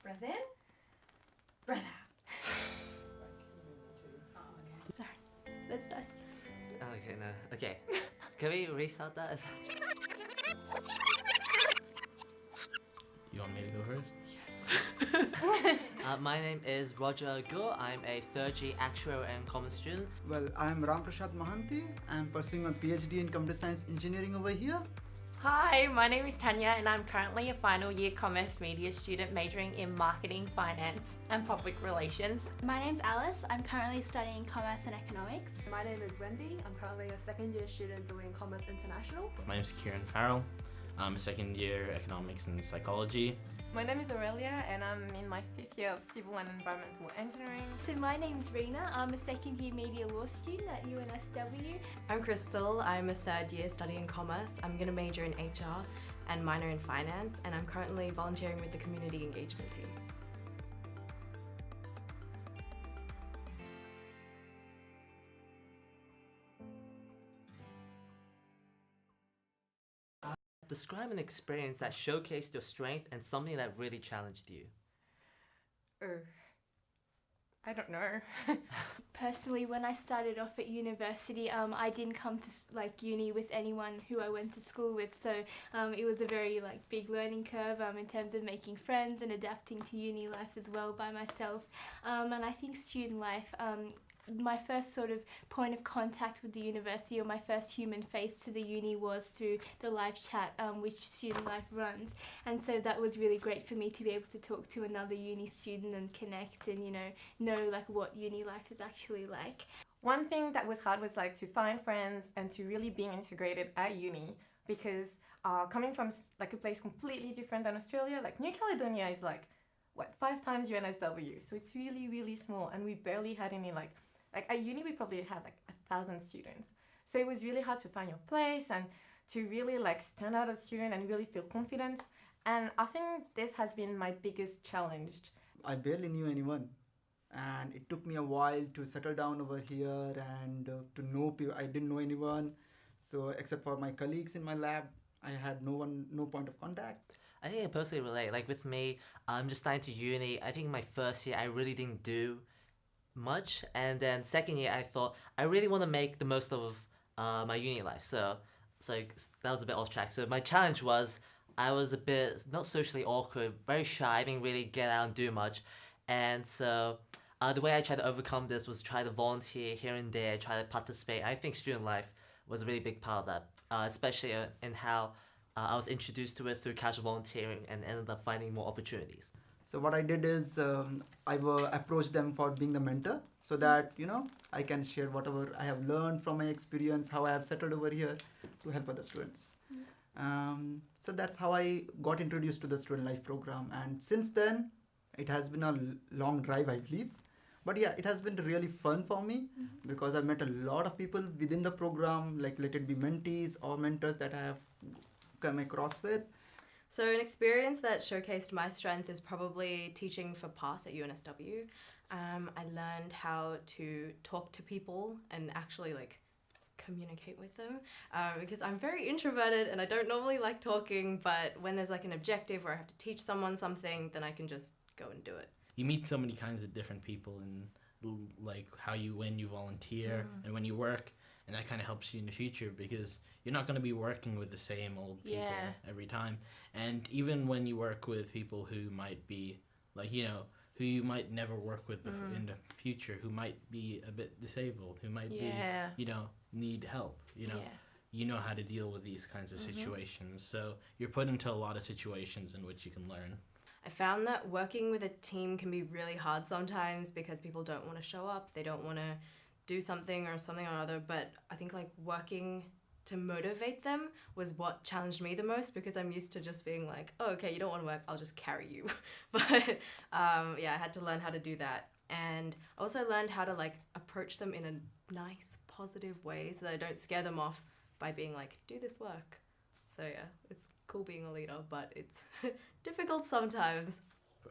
Breath in. Breath out. Sorry. Let's start. Okay, no. Okay. Can we restart that? You want me to go first? My name is Roger Gur. I'm a third G actuarial and commerce student. Well, I'm Ramprasad Mahanti. I'm pursuing a PhD in computer science engineering over here. Hi, my name is Tanya and I'm currently a final year commerce media student majoring in marketing, finance and public relations. My name's Alice. I'm currently studying commerce and economics. My name is Wendy. I'm currently a second year student doing Commerce International. My name is Kieran Farrell. I'm a second year economics and psychology. My name is Aurelia and I'm in my 5th year of civil and environmental engineering. So my name's Rena. I'm a second year media law student at UNSW. I'm Crystal. I'm a third year studying commerce. I'm going to major in HR and minor in finance, and I'm currently volunteering with the community engagement team. Describe an experience that showcased your strength and something that really challenged you. I don't know. Personally, when I started off at university, I didn't come to uni with anyone who I went to school with, so it was a very big learning curve in terms of making friends and adapting to uni life as well by myself. And I think student life, my first sort of point of contact with the university, or my first human face to the uni, was through the live chat which Student Life runs, and so that was really great for me to be able to talk to another uni student and connect and know what uni life is actually like. One thing that was hard was to find friends and to really being integrated at uni, because coming from a place completely different than Australia, New Caledonia is 5 times UNSW, so it's really, really small, and we barely had any at uni we probably had 1,000 students. So it was really hard to find your place and to really stand out as a student and really feel confident. And I think this has been my biggest challenge. I barely knew anyone, and it took me a while to settle down over here and to know people. I didn't know anyone, so except for my colleagues in my lab, I had no point of contact. I think I personally relate. With me, I'm just starting to uni. I think my first year I really didn't do much, and then second year I thought I really want to make the most of my uni life. So that was a bit off track. So my challenge was I was a bit not socially awkward, very shy. I didn't really get out and do much, and so the way I tried to overcome this was try to volunteer here and there, try to participate. I think student life was a really big part of that, especially in how I was introduced to it through casual volunteering and ended up finding more opportunities. So what I did is I approached them for being the mentor, so that I can share whatever I have learned from my experience, how I have settled over here to help other students. So that's how I got introduced to the Student Life program, and since then it has been a long drive, I believe. But yeah, it has been really fun for me because I've met a lot of people within the program, let it be mentees or mentors that I have come across with. So an experience that showcased my strength is probably teaching for PASS at UNSW. I learned how to talk to people and actually communicate with them because I'm very introverted and I don't normally like talking, but when there's an objective where I have to teach someone something, then I can just go and do it. You meet so many kinds of different people, and when you volunteer and when you work, and that kind of helps you in the future because you're not going to be working with the same old people every time. And even when you work with people who might be who you might never work with in the future, who might be a bit disabled, who might be need help, you know how to deal with these kinds of situations. So you're put into a lot of situations in which you can learn. I found that working with a team can be really hard sometimes because people don't want to show up, they don't want to do something or other, but I think working to motivate them was what challenged me the most, because I'm used to just being oh, okay, you don't want to work, I'll just carry you. But I had to learn how to do that, and also learned how to approach them in a nice, positive way so that I don't scare them off by being do this work. So yeah, it's cool being a leader, but it's difficult sometimes.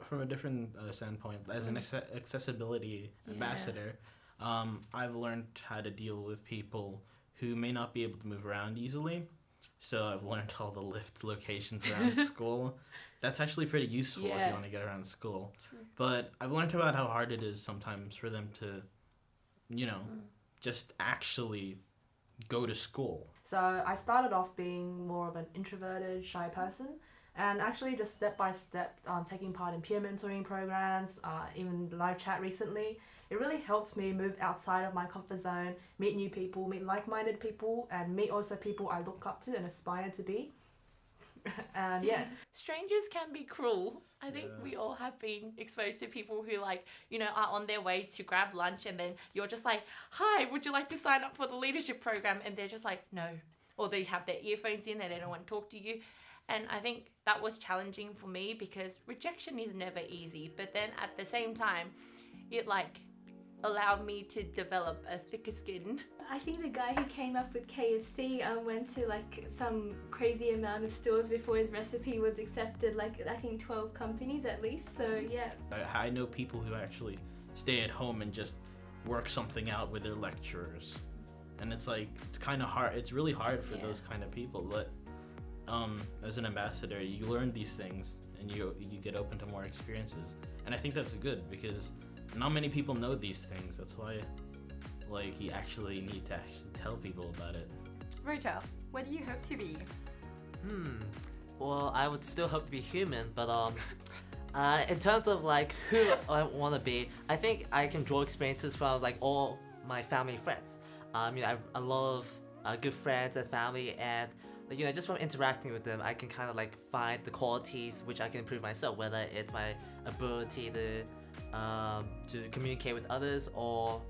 From a different standpoint, as an accessibility ambassador, I've learned how to deal with people who may not be able to move around easily. So I've learned all the lift locations around school. That's actually pretty useful if Yeah. you want to get around school. True. But I've learned about how hard it is sometimes for them to, you know, just actually go to school. So I started off being more of an introverted, shy person, and actually just step by step taking part in peer mentoring programs, even live chat recently. It really helps me move outside of my comfort zone, meet new people, meet like-minded people, and meet also people I look up to and aspire to be. And yeah. Strangers can be cruel. I think Yeah. we all have been exposed to people who like, you know, are on their way to grab lunch and then you're just like, hi, would you like to sign up for the leadership program? And they're just like, no. Or they have their earphones in and they don't want to talk to you. And I think that was challenging for me because rejection is never easy. But then at the same time, it like allowed me to develop a thicker skin. I think the guy who came up with KFC went to like some crazy amount of stores before his recipe was accepted, like I think 12 companies at least, so yeah. I know people who actually stay at home and just work something out with their lecturers. And it's like, it's kind of hard, it's really hard for those kind of people, but as an ambassador, you learn these things and you get open to more experiences. And I think that's good because not many people know these things. That's why like you actually need to actually tell people about it. Rachel, what do you hope to be? Well, I would still hope to be human, but in terms of like who I want to be, I think I can draw experiences from like all my family and friends. You know, I have a lot of good friends and family, and you know, just from interacting with them, I can kind of like find the qualities which I can improve myself, whether it's my ability to communicate with others, or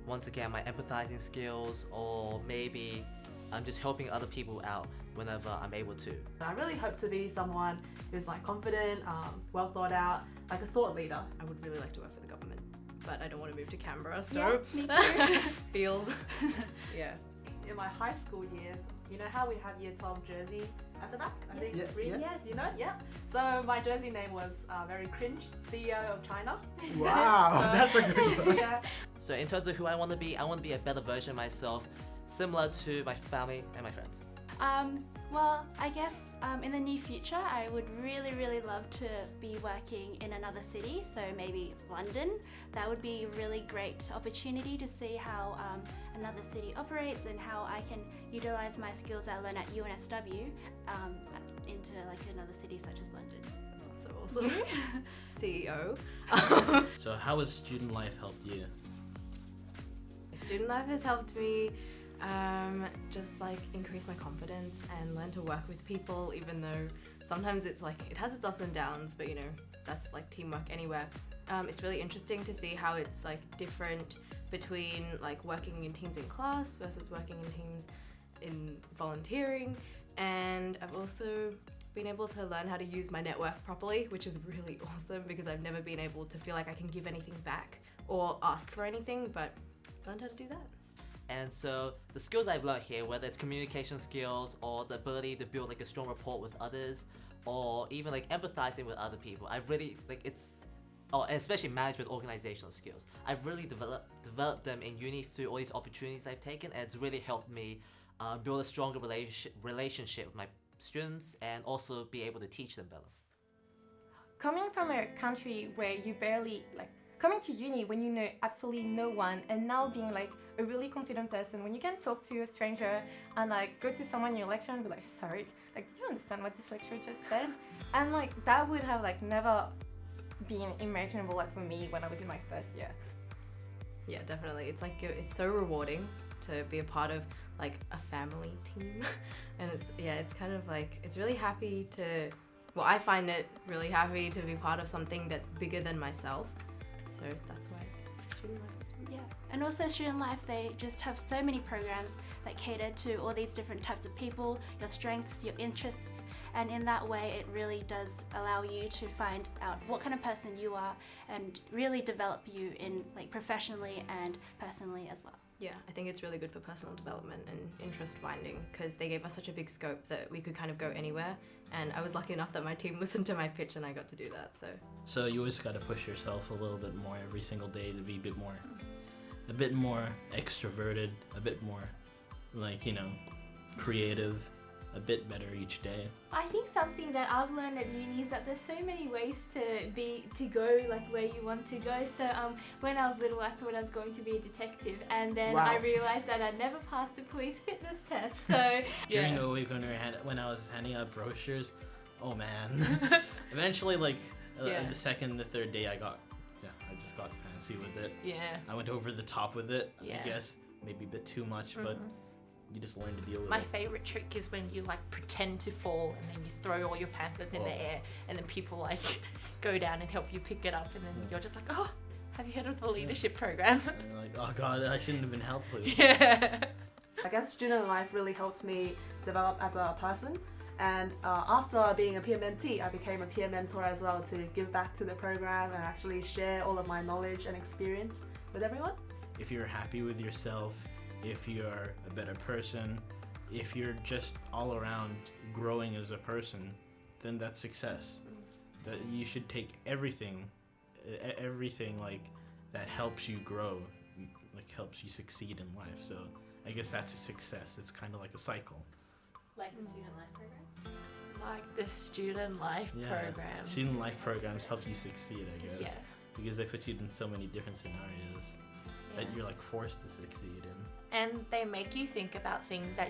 once again my empathizing skills, or maybe I'm just helping other people out whenever I'm able to. I really hope to be someone who's like confident, well thought out, like a thought leader. I would really like to work for the government, but I don't want to move to Canberra, so Yeah, me too. feels. Yeah. In my high school years, you know how we have year 12 jersey at the back? I think Yeah, green, yeah. yes, you know, yeah. So my jersey name was very cringe, CEO of China. Wow, So- that's a good one. Yeah. So in terms of who I want to be a better version of myself, similar to my family and my friends. Well, I guess in the near future, I would really, really love to be working in another city, so maybe London. That would be a really great opportunity to see how another city operates and how I can utilize my skills I learned at UNSW into like another city such as London. That sounds so awesome. CEO. So how has student life helped you? Student life has helped me just like increase my confidence and learn to work with people, even though sometimes it's like it has its ups and downs, but you know, that's like teamwork anywhere. It's really interesting to see how it's like different between like working in teams in class versus working in teams in volunteering. And I've also been able to learn how to use my network properly, which is really awesome because I've never been able to feel like I can give anything back or ask for anything, but I've learned how to do that. And so the skills I've learned here, whether it's communication skills or the ability to build like a strong rapport with others, or even like empathizing with other people, I've really like and especially management organizational skills. I've really developed them in uni through all these opportunities I've taken, and it's really helped me build a stronger relationship with my students and also be able to teach them better. Coming from a country where you barely like coming to uni when you know absolutely no one, and now being like a really confident person when you can talk to a stranger and like go to someone in your lecture and be like, sorry, like, do you understand what this lecturer just said? And like that would have like never been imaginable like for me when I was in my first year. Yeah, definitely. It's like it's so rewarding to be a part of like a family team, and it's kind of like it's really happy to. Well, I find it really happy to be part of something that's bigger than myself. So that's why student life is Yeah, and also student life, they just have so many programs that cater to all these different types of people, your strengths, your interests, and in that way it really does allow you to find out what kind of person you are and really develop you in like professionally and personally as well. Yeah, I think it's really good for personal development and interest finding because they gave us such a big scope that we could kind of go anywhere. And I was lucky enough that my team listened to my pitch and I got to do that. So you always got to push yourself a little bit more every single day to be a bit more extroverted, a bit more like, you know, creative, a bit better each day. I think something that I've learned at uni is that there's so many ways to go like where you want to go. So when I was little, I thought I was going to be a detective, and then Wow. I realized that I'd never passed the police fitness test. So During the week when I was handing out brochures, oh man. Eventually, like the second, the third day, I just got fancy with it. Yeah. I went over the top with it. Yeah. I guess maybe a bit too much, but you just learn to deal with My it. favorite trick is when you like pretend to fall and then you throw all your pampers in the air, and then people like go down and help you pick it up, and then you're just like, oh, have you heard of the leadership program? And you're like, oh god, I shouldn't have been helpful. Yeah. I guess student life really helped me develop as a person, and after being a peer mentee, I became a peer mentor as well to give back to the program and actually share all of my knowledge and experience with everyone. If you're happy with yourself, if you're a better person, if you're just all around growing as a person, then that's success. That you should take everything like that helps you grow, like helps you succeed in life. So I guess that's a success. It's kind of like a cycle. Like the student life program? Like the student life programs. Student life programs help you succeed, I guess, Yeah. because they put you in so many different scenarios that you're like forced to succeed in. And they make you think about things that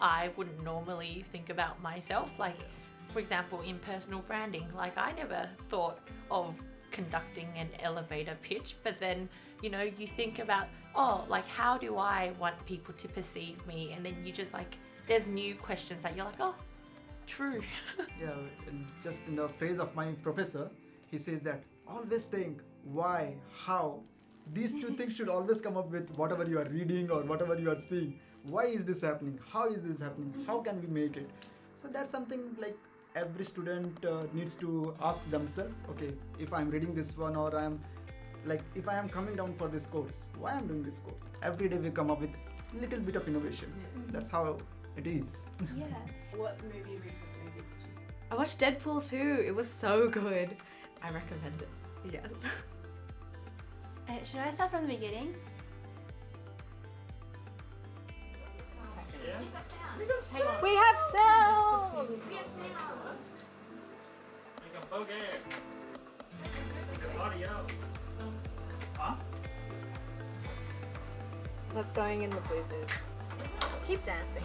I wouldn't normally think about myself. Like, for example, in personal branding, like I never thought of conducting an elevator pitch, but then, you know, you think about, oh, like how do I want people to perceive me? And then you just like, there's new questions that you're like, oh, true. Yeah, and just in the phrase of my professor, he says that always think why, how. These two things should always come up with whatever you are reading or whatever you are seeing. Why is this happening? How is this happening? How can we make it? So that's something like every student needs to ask themselves, okay, if I'm reading this one, or if I am coming down for this course, why I'm doing this course? Every day we come up with little bit of innovation. That's how it is. yeah. What movie recently did you see? I watched Deadpool 2. It was so good. I recommend it. Yes. Should I start from the beginning? We have cells! That's going in the blue booth. Keep dancing.